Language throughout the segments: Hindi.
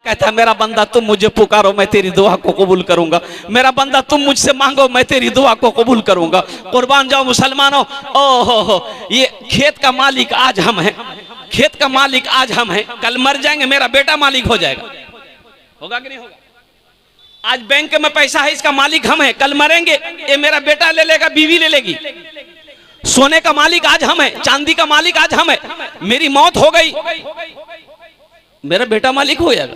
कहता है मेरा बंदा तुम मुझे पुकारो मैं तेरी दुआ को कबूल करूंगा, मेरा बंदा तुम मुझसे मांगो मैं तेरी दुआ को कबूल करूंगा। कुर्बान जाओ मुसलमानों, ओहो ये खेत का मालिक आज हम हैं, खेत का मालिक आज हम हैं, कल मर जाएंगे मेरा बेटा मालिक हो जाएगा, होगा कि नहीं होगा? आज बैंक में पैसा है इसका मालिक हम हैं, कल मरेंगे ये मेरा बेटा ले लेगा, बीवी ले लेगी। सोने का मालिक आज हम हैं, चांदी का मालिक आज हम हैं, मेरी मौत हो गई मेरा बेटा मालिक हो जाएगा,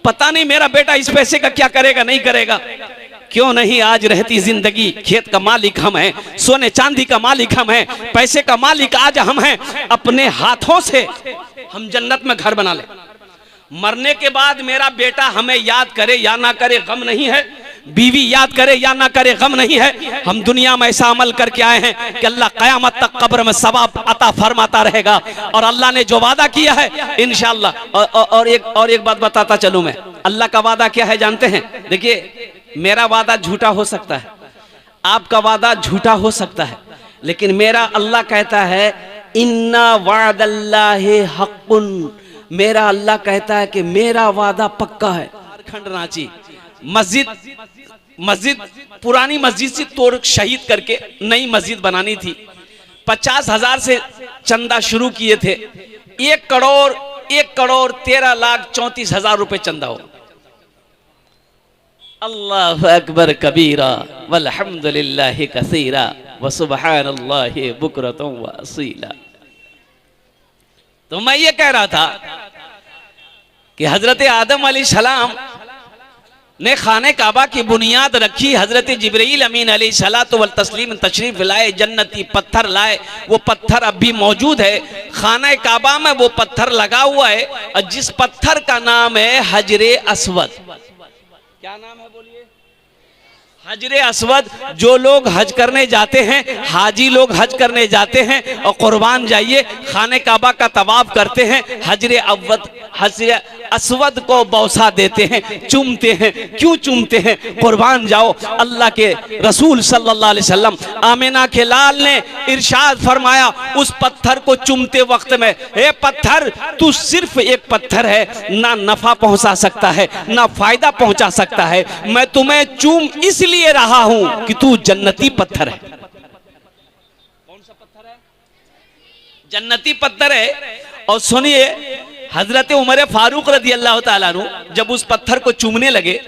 पता नहीं मेरा बेटा इस पैसे का क्या करेगा नहीं करेगा। क्यों नहीं आज रहती जिंदगी, खेत का मालिक हम हैं, सोने चांदी का मालिक हम हैं, पैसे का मालिक आज हम हैं। अपने हाथों से हम जन्नत में घर बना ले, मरने के बाद मेरा बेटा हमें याद करे या ना करे गम नहीं है, बीवी याद करे या ना करे गम नहीं है। हम दुनिया में ऐसा अमल करके आए हैं कि अल्लाह क़यामत तक कब्र में सवाब अता फरमाता रहेगा, और अल्लाह ने जो वादा किया है इंशाअल्लाह। और एक बात बताता चलूं मैं, अल्लाह का वादा क्या है जानते हैं? देखिए मेरा वादा झूठा हो सकता है, आपका वादा झूठा हो सकता है, लेकिन मेरा अल्लाह कहता है इन्ना वादल्लाहि हक़्क़ुन, मेरा अल्लाह कहता है कि मेरा वादा पक्का है। झारखंड रांची मस्जिद पुरानी मस्जिद से तोड़ शहीद करके नई मस्जिद बनानी थी, 50,000 से चंदा शुरू किए थे, 1,13,34,000 रुपए चंदा हो। अल्लाहु अकबर कबीरा वल्हम्दुलिल्लाहि कसीरा व सुब्हानल्लाहि बुकरतन व असीला। तो मैं ये कह रहा था कि हजरत आदम अलैहिस्सलाम ने खाने काबा की बुनियाद रखी, हजरत जिब्रील अमीन अलैहिस्सलातु वल तस्लीम तशरीफ लाए, जन्नती पत्थर लाए, वो पत्थर अब भी मौजूद है खाने काबा में, वो पत्थर लगा हुआ है, और जिस पत्थर का नाम है हजरे अस्वद। क्या नाम है बोलिए? हजरे अस्वद। जो लोग हज करने जाते हैं, हाजी लोग हज करने जाते हैं और कुर्बान जाइए खाने काबा का तवाफ करते हैं, हजरे अस्वद को बौसा देते हैं, चूमते हैं। क्यों चूमते हैं? कुर्बान जाओ, अल्लाह के रसूल सल्लल्लाहु अलैहि वसल्लम आमिना के लाल ने इरशाद फरमाया उस पत्थर को चूमते वक्त में, हे पत्थर तू सिर्फ एक पत्थर है, ना नफा पहुंचा सकता है ना फायदा पहुंचा सकता है, मैं तुम्हें चूम इसलिए रहा हूं कि तू जन्नती पत्थर है। कौन सा पत्थर है? जन्नती पत्थर है। और सुनिए हजरत उमर फारूक रदी अल्लाह ताला अन्हु जब उस पत्थर को चूमने लगे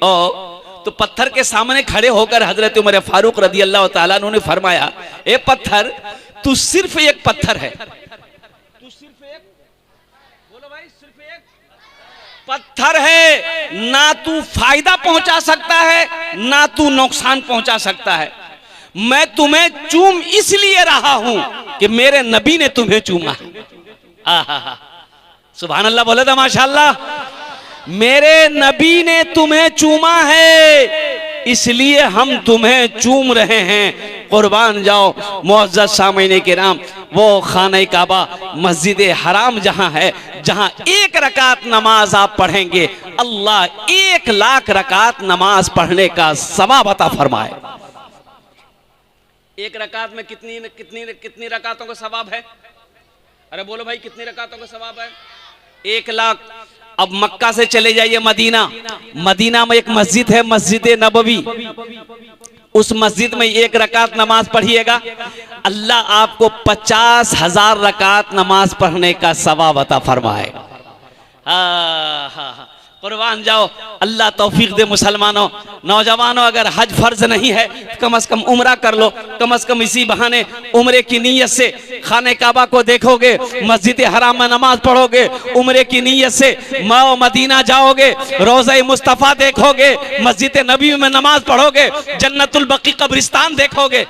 और तो पत्थर के सामने खड़े होकर हजरत उमर फारूक रदी अल्लाह ताला अन्हु ने फरमाया, ए पत्थर तू सिर्फ एक पत्थर है, तू सिर्फ एक, बोलो भाई, सिर्फ एक पत्थर है, ना तू फायदा पहुंचा सकता है ना तू नुकसान पहुंचा सकता है। मैं तुम्हें चूम इसलिए रहा हूं कि मेरे नबी ने तुम्हें चूमा है। सुभान अल्लाह बोले तो माशाअल्लाह। मेरे नबी ने तुम्हें चूमा है इसलिए हम तुम्हें चूम रहे हैं। कुर्बान जाओ मुअज़्ज़ज़ सामईन किराम, वो खाने काबा मस्जिद हराम जहां है, जहां 1 रकात नमाज आप पढ़ेंगे अल्लाह 1,00,000 रकात नमाज पढ़ने का सवाब अता फरमाए। 1 रकात में कितनी रकातों का सवाब है? अरे बोलो भाई, कितनी रकातों का सवाब है? 1,00,000। अब मक्का से चले जाइए मदीना, मदीना में एक मस्जिद है मस्जिद नबवी, उस मस्जिद में 1 रकात नमाज पढ़िएगा अल्लाह आपको 50,000 रकात नमाज पढ़ने का सवाब अता फरमाएगा। कुर्बान जाओ, अल्लाह तौफीक दे मुसलमानों। नौजवानों अगर हज फर्ज नहीं है कम से कम उम्रा कर लो, कम से कम इसी बहाने उम्रे की नीयत से खाने काबा को देखोगे, मस्जिद हराम में नमाज पढ़ोगे, उम्रे की नीयत से मदीना जाओगे, रोज़ा मुस्तफ़ा देखोगे, मस्जिद नबी में नमाज पढ़ोगे, जन्नतुल बकी कब्रिस्तान देखोगे।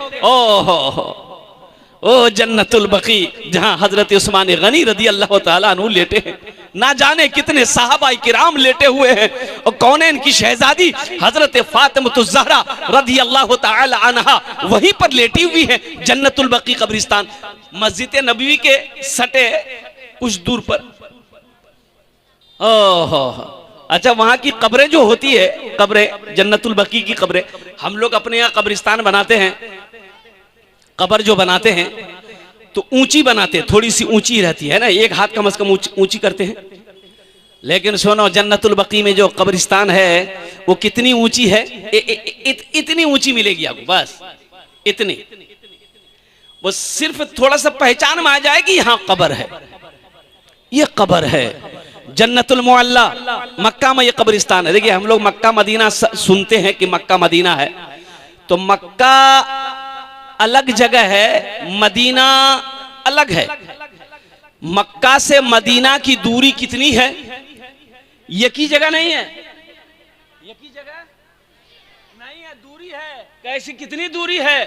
ओ जन्नतुल बकी जहां हजरत उस्मान गनी रदी अल्लाह ताला अन्हु लेटे हैं, ना जाने कितने साहबा किराम लेटे हुए हैं, और कौनैन की शहजादी हजरत फातिमतुज़ ज़हरा रदी अल्लाह ताला अन्हा वहीं पर लेटी हुई है जन्नतुल बकी कब्रिस्तान, मस्जिद नबवी के सटे कुछ दूर पर। अच्छा, वहां की कब्रें जो होती है, कब्रें जन्नतुल बकी की कब्रें, हम लोग अपने यहाँ कब्रिस्तान बनाते हैं, कब्र जो बनाते हैं तो ऊंची बनाते हैं, थोड़ी सी ऊंची रहती है ना, 1 हाथ कम से कम ऊंची करते हैं। लेकिन सुनो, जन्नतुल बकी में जो कब्रिस्तान है वो कितनी ऊंची है? इतनी ऊंची मिलेगी आपको, बस इतनी। वो सिर्फ थोड़ा सा पहचान में आ जाएगी, यहां कब्र है, ये कब्र है। जन्नतुल मुअल्ला मक्का में ये कब्रिस्तान है। देखिए, हम लोग मक्का मदीना सुनते हैं कि मक्का मदीना है, तो मक्का अलग जगह है, मदीना अलग है। मक्का से मदीना की दूरी कितनी है? एक ही जगह नहीं है, एक ही जगह नहीं है, दूरी है। कैसी, कितनी दूरी है?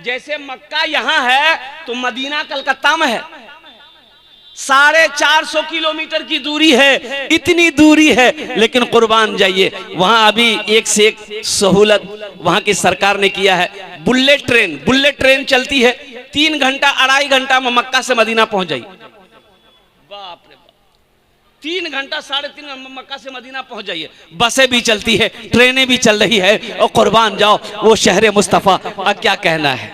जैसे मक्का यहां है तो मदीना कलकत्ता में है, 450 किलोमीटर की दूरी है, इतनी दूरी है। लेकिन कुर्बान जाइए, वहां अभी एक से एक सहूलत वहां की सरकार ने किया है। बुलेट ट्रेन चलती है, 3 घंटा 2.5 घंटा में मक्का से मदीना पहुंच जाइए। बाप रे बाप, 3 घंटा 3.5 घंटा मक्का से मदीना पहुंच जाइए। बसें भी चलती है, ट्रेनें भी चल रही है, और कुर्बान जाओ वो शहर मुस्तफा, अब क्या कहना है।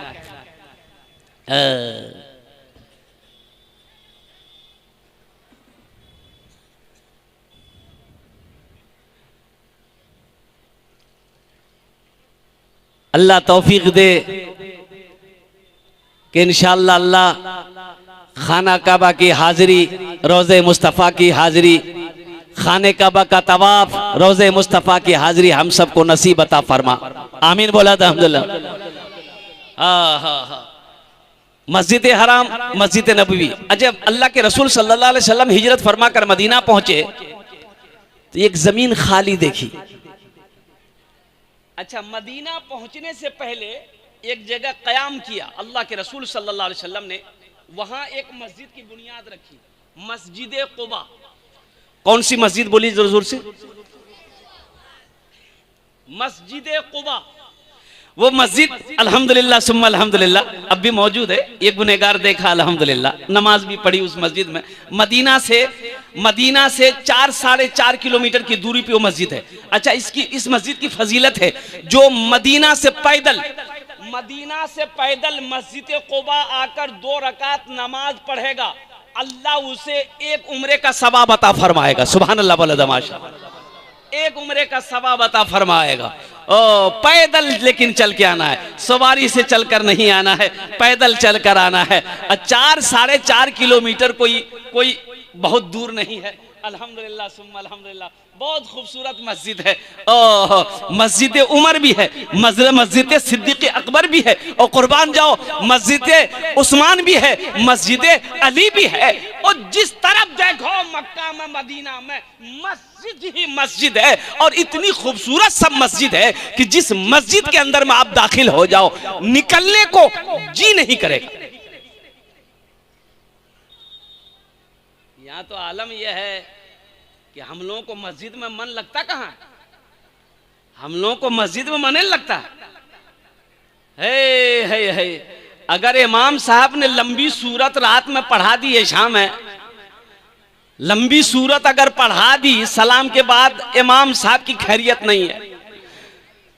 अल्लाह तौफीक दे कि इंशाअल्लाह अल्लाह खाना काबा की हाजिरी, रोज़े मुस्तफ़ा की हाजिरी, खाने काबा का तवाफ, रोज़े मुस्तफ़ा की हाजिरी हम सबको नसीब अता फरमा। आमीन बोला था अल्हम्दुलिल्लाह। मस्जिद हराम, मस्जिद नबवी। जब अल्लाह के रसूल सल्लल्लाहु अलैहि वसल्लम हिजरत फरमा कर मदीना पहुंचे तो एक जमीन खाली देखी। अच्छा, मदीना पहुंचने से पहले एक जगह कयाम किया अल्लाह के रसूल सल्लल्लाहु अलैहि वसल्लम ने, वहां एक मस्जिद की बुनियाद रखी, मस्जिद कुबा। कौन सी मस्जिद बोली जोर से? मस्जिद कुबा। वो मस्जिद अल्हम्दुलिल्लाह सुम्मा अल्हम्दुलिल्लाह अब भी मौजूद है। एक गुनहगार देखा अल्हम्दुलिल्लाह, नमाज भी पढ़ी उस मस्जिद में। मदीना से 4-4.5 किलोमीटर की दूरी पे वो मस्जिद है। अच्छा, इस मस्जिद की फजीलत है, जो मदीना से पैदल मस्जिद कुबा आकर 2 रकात नमाज पढ़ेगा, अल्लाह उसे एक उम्रे का सवाब अता फरमाएगा। सुभान अल्लाह बोला दमाशा, एक उम्रे का सवाब अता फरमाएगा। पैदल लेकिन चल के आना है, सवारी से चलकर नहीं आना है, पैदल चलकर आना है। 4-4.5 किलोमीटर कोई बहुत दूर नहीं है। अल्हम्दुलिल्लाह सुम्मा अल्हम्दुलिल्लाह, बहुत खूबसूरत मस्जिद है। मस्जिद उमर भी है, मस्जिद सिद्दीक़ अकबर भी है, और कुर्बान जाओ मस्जिद उस्मान भी है, मस्जिद अली भी है। और जिस तरफ देखो मक्का में मदीना में मस्जिद ही मस्जिद है, और इतनी खूबसूरत सब मस्जिद है कि जिस मस्जिद के अंदर में आप दाखिल हो जाओ, निकलने को जी नहीं करेगा। यहाँ तो आलम यह है कि हम लोगों को मस्जिद में मन लगता कहाँ? हम लोगों को मस्जिद में मन नहीं लगता है। अगर इमाम साहब ने लंबी सूरत रात में पढ़ा दी है, शाम है, लंबी सूरत अगर पढ़ा दी सलाम के बाद, इमाम साहब की खैरियत नहीं है।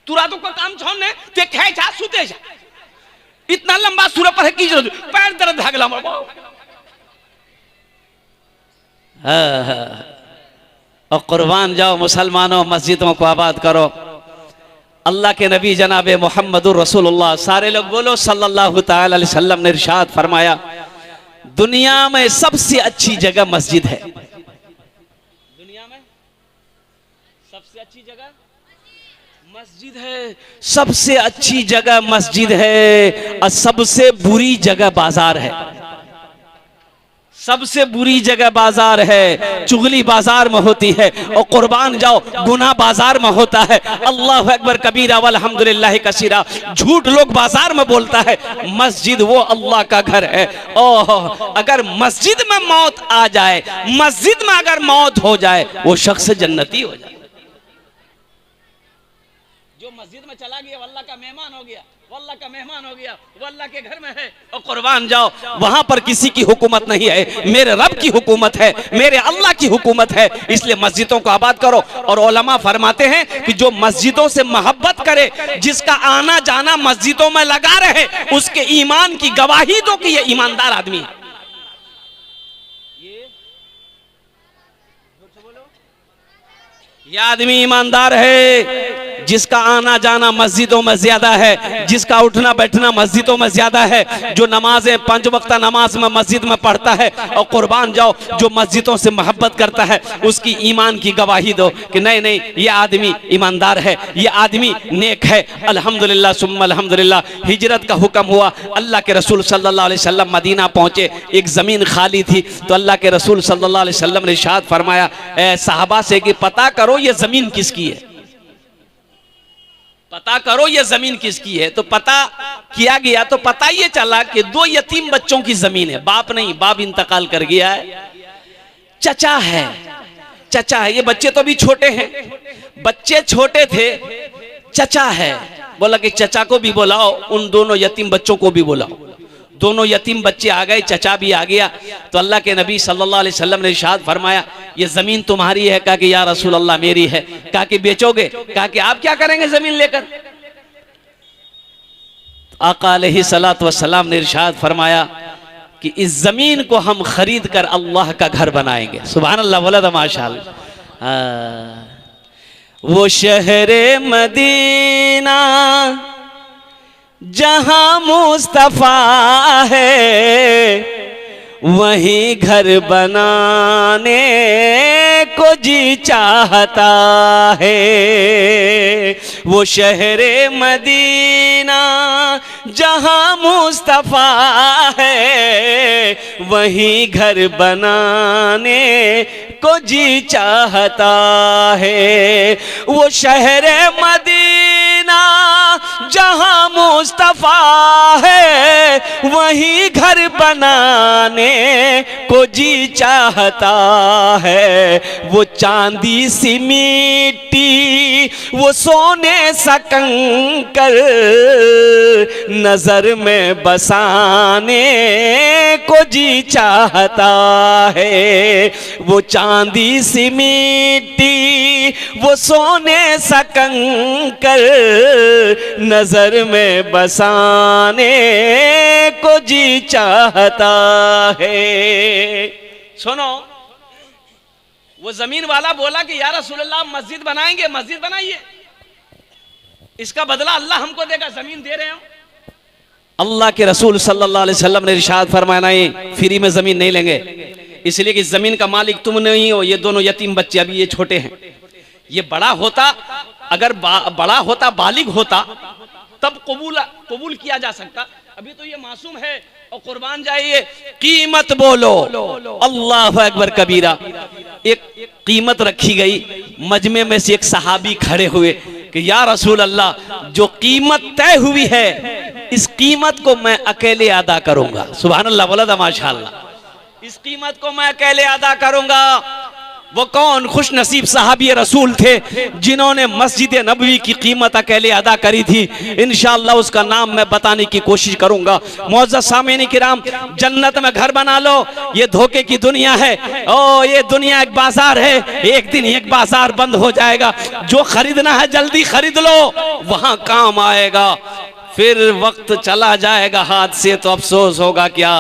तुरातों का काम छोड़ने ते खे जा सुते जा, इतना लंबा सूरत पढ़े की जरूरत, पैर दर्द भागला और कुर्बान जाओ मुसलमानों, मस्जिदों को आबाद करो। अल्लाह के नबी जनाबे मोहम्मदुर रसूलुल्लाह, सारे लोग बोलो सल्लल्लाहु ताला अलैहि वसल्लम ने इरशाद फरमाया, दुनिया में सबसे अच्छी जगह मस्जिद है। दुनिया में सबसे अच्छी जगह मस्जिद है, सबसे अच्छी जगह मस्जिद है, और सबसे बुरी जगह बाजार है। सबसे बुरी जगह बाजार है, चुगली बाजार में होती है, और कुर्बान जाओ गुनाह बाजार में होता है। अल्लाह अकबर कबीरा वल्हम्दुलिल्लाह कसीरा, झूठ लोग बाजार में बोलता है, मस्जिद वो अल्लाह का घर है। ओह, अगर मस्जिद में मौत आ जाए, मस्जिद में अगर मौत हो जाए, वो शख्स जन्नती हो जाए। जो मस्जिद में चला गया वो अल्लाह का मेहमान हो गया, वो अल्लाह का मेहमान हो गया, वो अल्लाह के घर में है। और कुर्बान जाओ, वहां पर किसी की हुकूमत नहीं है, मेरे रब की हुकूमत है, मेरे अल्लाह की हुकूमत है। इसलिए मस्जिदों को आबाद करो। और उलमा फरमाते हैं कि जो मस्जिदों से मोहब्बत करे, जिसका आना जाना मस्जिदों में लगा रहे, उसके ईमान की गवाही दो कि ये ईमानदार आदमी है। ये आदमी ईमानदार है जिसका आना जाना मस्जिदों में ज्यादा है, जिसका उठना बैठना मस्जिदों में ज्यादा है, जो नमाजें 5 वक्त नमाज में मस्जिद में पढ़ता है। और कुर्बान जाओ जो मस्जिदों से मोहब्बत करता है, उसकी ईमान की गवाही दो कि नहीं नहीं ये आदमी ईमानदार है, ये आदमी नेक है। अल्हम्दुलिल्लाह सुम्मा अल्हम्दुलिल्लाह। हिजरत का हुक्म हुआ, अल्लाह के रसूल सल्लल्लाहु अलैहि वसल्लम मदीना पहुंचे, एक जमीन खाली थी, तो अल्लाह के रसूल सल्लल्लाहु अलैहि वसल्लम ने इरशाद फरमाया सहाबा से कि पता करो ये जमीन किसकी है, पता करो ये जमीन किसकी है। तो पता किया गया तो पता ये चला कि 2 यतीम बच्चों की जमीन है। बाप नहीं, बाप इंतकाल कर गया है, चचा है, चचा है। ये बच्चे तो अभी छोटे हैं, बच्चे छोटे थे, चचा है। बोला कि चचा को भी बुलाओ, उन दोनों यतीम बच्चों को भी बुलाओ। दोनों यतीम बच्चे आ गए, चचा भी आ गया। तो अल्लाह के नबी सल्लल्लाहु अलैहि वसल्लम ने इरशाद फरमाया ये जमीन तुम्हारी है? कहा कि या रसूल अल्लाह मेरी है। कहा कि बेचोगे? कहा कि आप क्या करेंगे जमीन लेकर? आका अलैहिस्सलातु वस्सलाम ने इरशाद फरमाया कि इस जमीन को हम खरीद कर अल्लाह का घर बनाएंगे। सुभान अल्लाह, बोला था माशाअल्लाह। वो शहरे मदीना जहां मुस्तफा है, वहीं घर बनाने को जी चाहता है। वो शहरे मदीना जहां मुस्तफा है, वहीं घर बनाने को जी चाहता है। वो शहरे मदीना जहां मुस्तफा है, वहीं घर बनाने को जी चाहता है। वो चांदी सी मिट्टी, वो सोने सा कंकर, नजर में बसाने को जी चाहता है। वो चांदी सी मिट्टी, वो सोने सा कंकर, नजर में बसाने को जी चाहता है। सुनो, वो जमीन वाला बोला कि या रसूलल्लाह मस्जिद बनाएंगे, मस्जिद बनाइए, इसका बदला अल्लाह हमको देगा, जमीन दे रहे हो। अल्लाह के रसूल सल्लल्लाहु अलैहि वसल्लम ने इरशाद फरमाया नहीं, फ्री में जमीन नहीं लेंगे, इसलिए कि जमीन का मालिक तुम नहीं हो, ये दोनों यतीम बच्चे अभी ये छोटे हैं। ये बड़ा होता, अगर बड़ा होता, बालिग होता, तब कबूल किया जा सकता। अभी तो ये मासूम है। और कुर्बान जाइए, कीमत बोलो अल्लाहु अकबर कबीरा। एक कीमत रखी गई, मजमे में से एक सहाबी खड़े हुए कि या रसूल अल्लाह, जो कीमत तय हुई है इस कीमत को मैं अकेले अदा करूंगा। सुभान अल्लाह, बोला था माशाअल्लाह। इस कीमत को मैं अकेले अदा करूंगा। वो कौन खुश नसीब सहाबी रसूल थे जिन्होंने मस्जिद नबवी की कीमत अकेले अदा करी थी। इंशाअल्लाह उसका नाम मैं बताने की कोशिश करूंगा। मुअज़्ज़ज़ सामीन किराम, जन्नत में घर बना लो, ये धोखे की दुनिया है। ओ ये दुनिया एक बाजार है, एक दिन एक बाजार बंद हो जाएगा। जो खरीदना है जल्दी खरीद लो, वहां काम आएगा। फिर वक्त चला जाएगा हाथ से तो अफसोस होगा क्या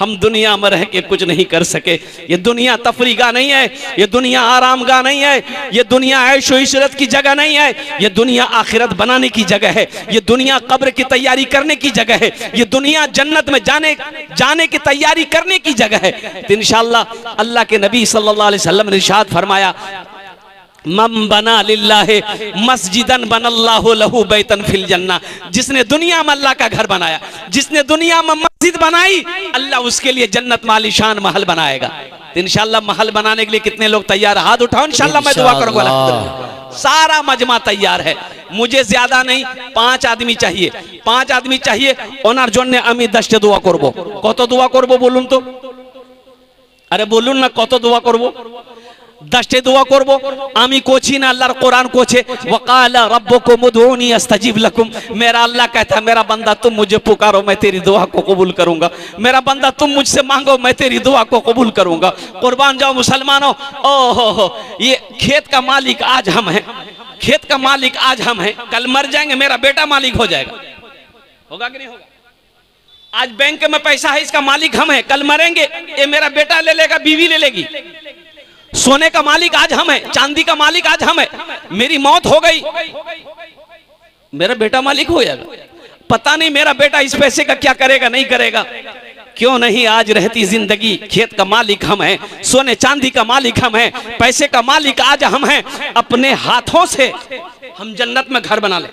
हम दुनिया में रह के कुछ नहीं कर सके। ये दुनिया तफरी का नहीं है, ये दुनिया आराम का नहीं है, ये दुनिया ऐशो इशरत की जगह नहीं है, ये दुनिया आखिरत बनाने की जगह है, ये दुनिया कब्र की तैयारी करने की जगह है, ये दुनिया जन्नत में जाने की तैयारी करने की जगह है। तो इंशाअल्लाह अल्लाह के नबी सल्लल्लाहु अलैहि वसल्लम ने इरशाद फरमाया, मम बना लिल्लाहि मस्जिदन बनल्लाहु लहू बैतन फिल जन्ना। जिसने दुनिया में अल्लाह का घर बनाया, जिसने दुनिया में मस्जिद बनाई, अल्लाह उसके लिए जन्नत में आलीशान महल बनाएगा। तो इंशाअल्लाह महल बनाने के लिए कितने लोग तैयार? हाथ उठाओ, इंशाअल्लाह मैं दुआ करूंगा। सारा मजमा तैयार है, मुझे ज्यादा नहीं 5 आदमी चाहिए, 5 आदमी चाहिए। ओनार जन्ने आमी 10টা দোয়া করব। কত দোয়া করব বলুন তো? আরে বলুন না কত দোয়া করব? 10टे दुआ करबो। आमी कोची ना, अल्लाहर कुरान कोचे, वकाला रब्बुकुम उदऊनी अस्तजिब लकुम। मेरा अल्लाह कहता है मेरा बंदा तुम मुझे पुकारो मैं तेरी दुआ को कबूल करूंगा। मेरा बंदा तुम मुझसे मांगो मैं तेरी दुआ को कबूल करूंगा। कुर्बान जाओ मुसलमानों। ओहो, ये खेत का मालिक आज हम हैं, खेत का मालिक आज हम हैं। कल मर जाएंगे मेरा बेटा मालिक हो जाएगा, होगा कि नहीं होगा? आज बैंक में पैसा है, इसका मालिक हम हैं, कल मरेंगे ये मेरा बेटा ले लेगा, बीवी ले लेगी। सोने का मालिक आज हम है, चांदी का मालिक आज हम है। मेरी मौत हो गई, मेरा बेटा मालिक हो जाएगा, पता नहीं मेरा बेटा इस पैसे का क्या करेगा नहीं करेगा। क्यों नहीं आज रहती जिंदगी, खेत का मालिक हम हैं, सोने चांदी का मालिक हम हैं, पैसे का मालिक आज हम हैं। अपने हाथों से हम जन्नत में घर बना ले।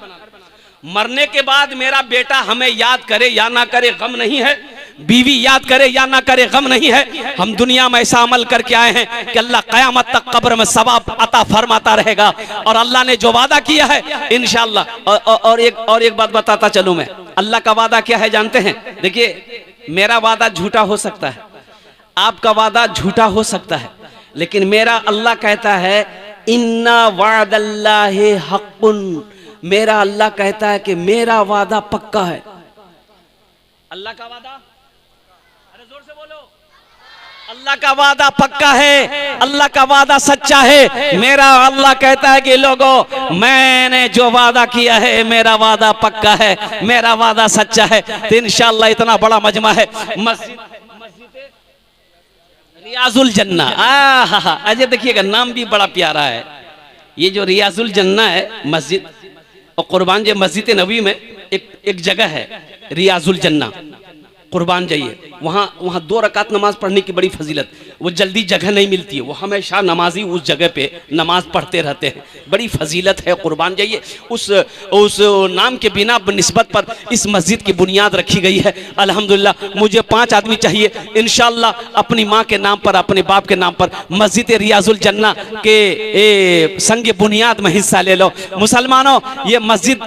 मरने के बाद मेरा बेटा हमें याद करे या ना करे गम नहीं है, बीवी याद करे या ना करे गम नहीं है। हम दुनिया में ऐसा अमल करके आए हैं कि अल्लाह क़यामत तक कब्र में सवाब अता फरमाता रहेगा। और अल्लाह ने जो वादा किया है इंशाअल्लाह। और एक बात बताता चलूं मैं, अल्लाह का वादा क्या है जानते हैं? देखिए, मेरा वादा झूठा हो सकता है, आपका वादा झूठा हो सकता है, लेकिन मेरा अल्लाह कहता है इन्ना वादल्लाहि हक़्क़ुन। मेरा अल्लाह कहता है कि मेरा वादा पक्का है। अल्लाह का वादा, अरे जोर से बोलो, अल्लाह का वादा पक्का है, अल्लाह का वादा सच्चा है। मेरा अल्लाह कहता है कि लोगों, मैंने जो वादा किया है मेरा वादा पक्का है, मेरा वादा सच्चा है। तो इंशाअल्लाह इतना बड़ा मजमा है, मस्जिद रियाजुल जन्ना। अजय देखिएगा, नाम भी बड़ा प्यारा है। ये जो रियाजुल जन्ना है मस्जिद, और कुर्बान जे मस्जिद नबी में एक जगह है रियाजुल जन्ना, कुर्बान जाइए वहाँ 2 रकात नमाज पढ़ने की बड़ी फजीलत। वो जल्दी जगह नहीं मिलती है, वो हमेशा नमाजी उस जगह पे नमाज पढ़ते रहते हैं, बड़ी फजीलत है। कुर्बान जाइए, उस नाम के बिना निस्बत पर इस मस्जिद की बुनियाद रखी गई है। अल्हम्दुलिल्लाह मुझे 5 आदमी चाहिए इंशाअल्लाह, अपनी माँ के नाम पर, अपने बाप के नाम पर मस्जिद रियाजुल जन्ना के संग बुनियाद में हिस्सा ले लो। मुसलमानों, ये मस्जिद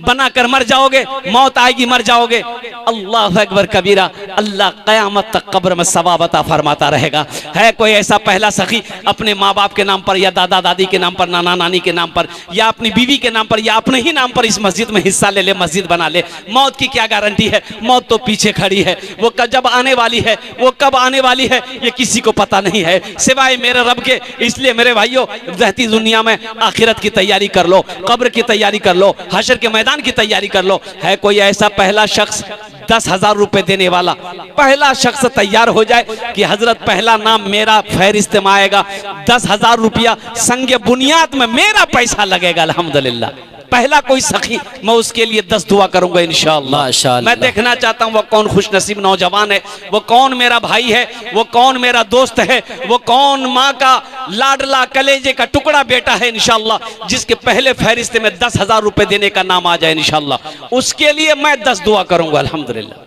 बनाकर मर जाओगे, मौत आएगी मर जाओगे। अल्लाह अकबर कबीरा, अल्लाह क़यामत तक कब्र में सवाब अता फरमाता रहेगा। है कोई ऐसा पहला सखी अपने माँ बाप के नाम पर या दादा दादी के नाम पर, नाना नानी के नाम पर, या अपनी बीवी के नाम पर, या अपने ही नाम पर इस मस्जिद में हिस्सा ले ले, मस्जिद बना ले। मौत की क्या गारंटी है? मौत तो पीछे खड़ी है, वो जब आने वाली है, वो कब आने वाली है ये किसी को पता नहीं है सिवाय मेरे रब के। इसलिए मेरे भाइयों, रहती दुनिया में आखिरत की तैयारी कर लो, कब्र की तैयारी कर लो, हशर के मैदान की तैयारी कर लो। है कोई ऐसा पहला शख्स 10,000 रुपए देने वाला, पहला शख्स तैयार हो जाए कि हजरत पहला नाम मेरा फहरिस्त में आएगा, 10,000 रुपया संगे बुनियाद में मेरा पैसा लगेगा। अल्हम्दुलिल्लाह पहला कोई सखी, मैं उसके लिए 10 दुआ करूंगा इंशाअल्लाह। मैं देखना चाहता हूं वो कौन खुशनसीब नौजवान है, वो कौन मेरा भाई है, वो कौन मेरा दोस्त है, वो कौन माँ का लाडला कलेजे का टुकड़ा बेटा है इंशाअल्लाह, जिसके पहले फहरिस्त में 10,000 रुपए देने का नाम आ जाए इंशाअल्लाह। उसके लिए मैं 10 दुआ करूंगा अल्हम्दुलिल्लाह।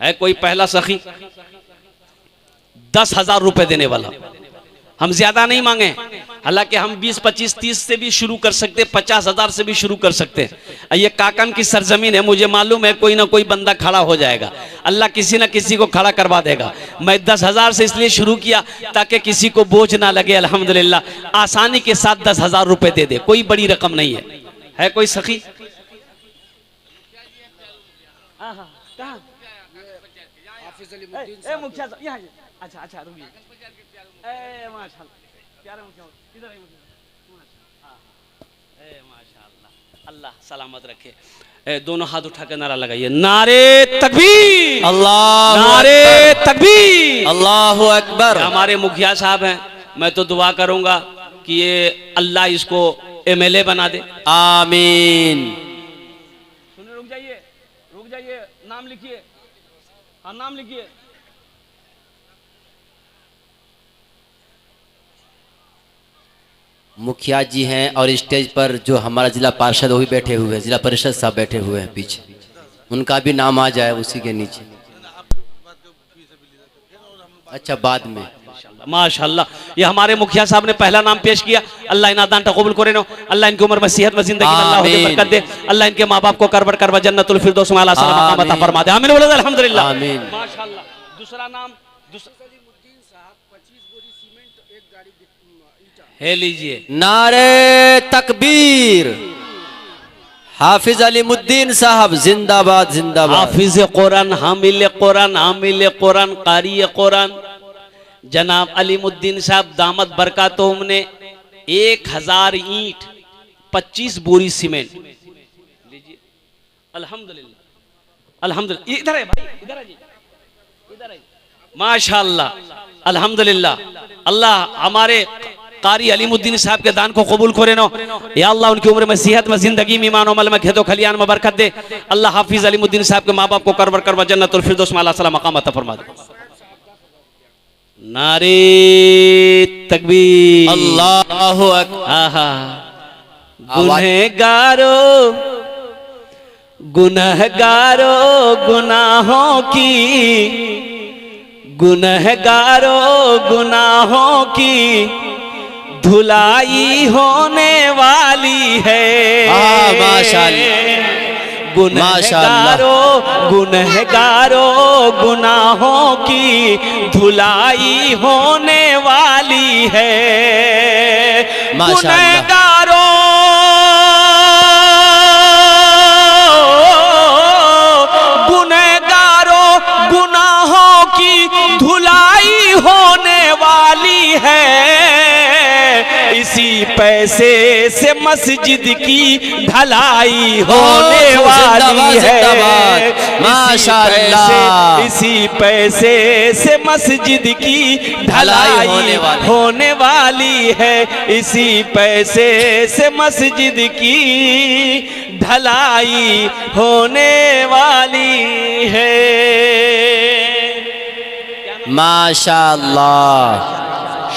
है कोई पहला सखी 10,000 रुपए देने वाला? हम ज्यादा नहीं मांगे, हालांकि हम 20, 25, 30 से भी शुरू कर सकते, 50,000 से भी शुरू कर सकते हैं। ये काकन की सरजमीन है, मुझे मालूम है कोई ना कोई बंदा खड़ा हो जाएगा, अल्लाह किसी ना किसी को खड़ा करवा देगा। मैं 10,000 से इसलिए शुरू किया ताकि किसी को बोझ ना लगे। अल्हम्दुलिल्लाह आसानी के साथ 10,000 रुपए दे दे, कोई बड़ी रकम नहीं है। है कोई सखी? अच्छा अच्छा रुकिए, अल्लाह सलामत रखे। दोनों हाथ उठाकर नारा लगाइए, नारे तकबीर, अल्लाह नारे तकबीर, अल्लाहु अकबर। हमारे मुखिया साहब हैं, मैं तो दुआ करूंगा कि ये अल्लाह इसको MLA बना दे, आमीन। सुनिए, रुक जाइए, नाम लिखिए, हाँ नाम लिखिए। मुखिया जी हैं और स्टेज पर जो हमारा जिला पार्षद वो भी बैठे हुए हैं, जिला परिषद साहब बैठे हुए हैं पीछे, उनका भी नाम आ जाए उसी के नीचे। अच्छा बाद में माशाअल्लाह ये हमारे मुखिया साहब ने पहला नाम पेश किया। अल्लाह इन्हें दान कबूल करे नो, अल्लाह इनकी उम्र में सेहत में जिंदगी में अल्लाह उन्हें बरकत दे, अल्लाह इनके माँ बाप को करबर करवा जन्नतुल फिरदौस में आला सलामत अता फरमा दे, आमीन बोलो अल्हम्दुलिल्लाह आमीन। माशाअल्लाह दूसरा नाम है, लीजिए नारे तकबीर, हाफिज अलीमुद्दीन साहब जिंदाबाद जिंदाबाद। हाफिज कुरान, हामिल कुरान, आमिल कुरान, कारी कुरान जनाब अलीमुद्दीन साहब दामद बरकातुहुम ने 1000 ईंट 25 बोरी सीमेंट लीजिए। अल्हम्दुलिल्लाह अल्हम्दुलिल्लाह। इधर है भाई, इधर आइए, इधर आइए। माशाअल्लाह, अल्हम्दुलिल्लाह। अल्लाह हमारे कारी अलीमुद्दीन साहब के दान को कबूल करे नो। या अल्लाह उनकी उम्र में सेहत में, जिंदगी में, ईमान अमल में, खेतों खलियान में बरकत दे। अल्लाह हाफिज अलीमुद्दीन साहब के माँ बाप को करवर करवर जन्नतुल फिरदौस में अल्लाह सलाम मकाम अता फरमा दे। नारे तकबीर, अल्लाहु अकबर। आहा। गुनहगारों गुनहगारों गुनाहों की, गुनहगारों गुनाहों की धुलाई होने वाली है। माशाअल्लाह, गुनहगारों गुनहगारों गुनाहों की धुलाई होने वाली है। गुनहगारों गुनहगारों गुनाहों की धुलाई होने वाली है। इसी पैसे से मस्जिद की ढलाई होने वाली है। माशाअल्लाह, इसी पैसे से मस्जिद की ढलाई होने वाली है। इसी पैसे से मस्जिद की ढलाई होने वाली है। माशाअल्लाह।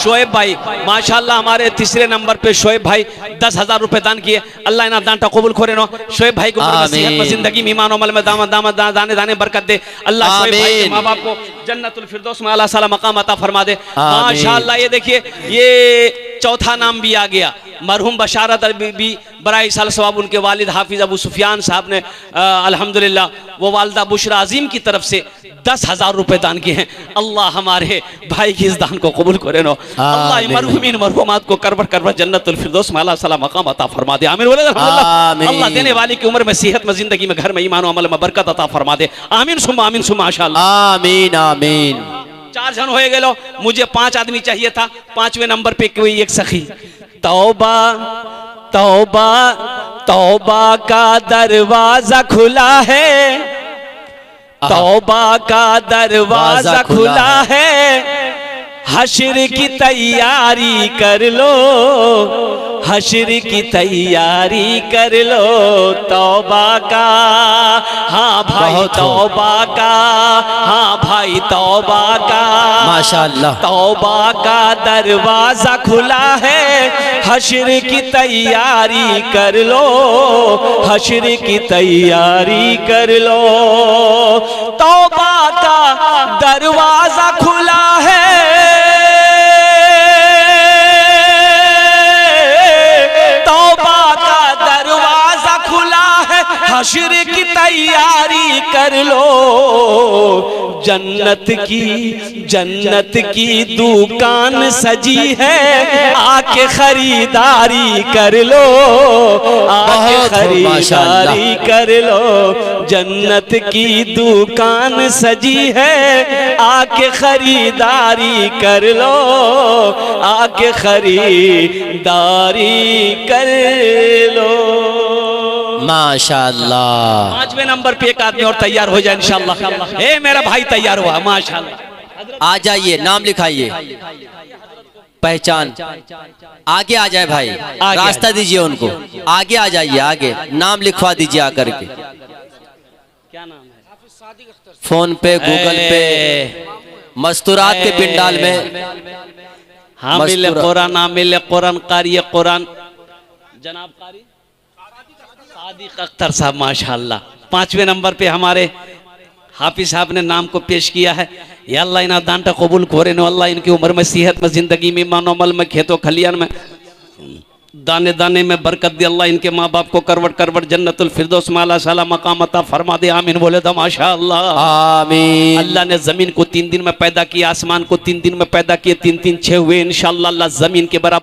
शोएब भाई माशाअल्लाह हमारे तीसरे नंबर पे शोएब भाई 10,000 रुपए दान किए। अल्लाह इना दान कबूल करे नो। शोएब भाई को सेहत में, जिंदगी में, ईमान अमल में, दामद दाने दाने बरकत दे। अल्लाह शोएब भाई के माँ बाप को जन्नतुल फिरदौस में अल्लाह सला मकाम अता फरमा दे। माशाअल्लाह। ये देखिए ये चौथा नाम भी आ गया। मरहूम बशारत बीबी बराई साल सवाब उनके वालिद हाफिज अबू सुफियान साहब ने अल्हम्दुलिल्लाह वो वालदा बुशरा अजीम की तरफ से 10,000 रुपए दान किए हैं। अल्लाह हमारे भाई की इस दान को कबूल करे नो। अल्लाह मरहूमीन मरहूमात को करवर करवर जन्नतुल फिरदौस में अल्लाह सला मकाम अता फरमा दे। आमीन बोले अल्लाह देने वाली की उम्र में, सेहत में, जिंदगी में, घर में, ईमान अमल में बरकत अता फरमा दे। आमीन सुम्मा माशाअल्लाह। आमीन आमीन। 4 जन हो गए, मुझे 5 आदमी चाहिए था। 5वें नंबर पे कोई एक सखी। तौबा तौबा तौबा का दरवाजा खुला है, तौबा का दरवाजा खुला है। हश्र की तैयारी कर लो, हश्र की तैयारी कर लो। तौबा का हाँ भाई, तौबा का हाँ भाई, तौबा का माशाअल्लाह। तौबा का दरवाजा खुला है। हश्र की तैयारी कर लो, हश्र की तैयारी कर लो। तौबा का दरवाजा खुला है, हश्र की तैयारी कर लो। जन्नत की दुकान सजी है, आके खरीदारी कर लो, आके खरीदारी कर लो। जन्नत की दुकान सजी है, आके खरीदारी कर लो, आके खरीदारी कर लो। माशाअल्लाह। 5वें नंबर पे एक आदमी और तैयार हो जाए इंशाअल्लाह। ए मेरा भाई तैयार हुआ माशाअल्लाह। आ जाइए, नाम लिखाइए, पहचान आगे आ जाए भाई, रास्ता दीजिए उनको, आगे आ जाइए, आगे नाम लिखवा दीजिए आकर के। क्या नाम है? फोन पे, गूगल पे, मस्तूरात के पिंडाल में। हामिल कुरान, हामिल कुरान, कारी कुरान, जनाब कारी सादिक अख्तर साहब माशाअल्लाह। 5वें नंबर पे हमारे हाफिज साहब ने नाम को पेश किया है। या अल्लाह इना दानटा कबूल करे नो। अल्लाह इनकी उम्र में, सेहत में, जिंदगी में, ईमान अमल में, खेतों खलियान में, दाने दाने में बरकत दे। अल्लाह इनके माँ बाप को करवट करवट जन्नतुल फिरदौस में अल्लाह सला मकाम अता फरमा दे। आमीन बोले तो माशाअल्लाह। आमीन। अल्लाह ने जमीन को 3 दिन में पैदा किया, आसमान को 3 दिन में पैदा किए, 3 3 6 हुए। इंशाअल्लाह अल्लाह जमीन के बराबर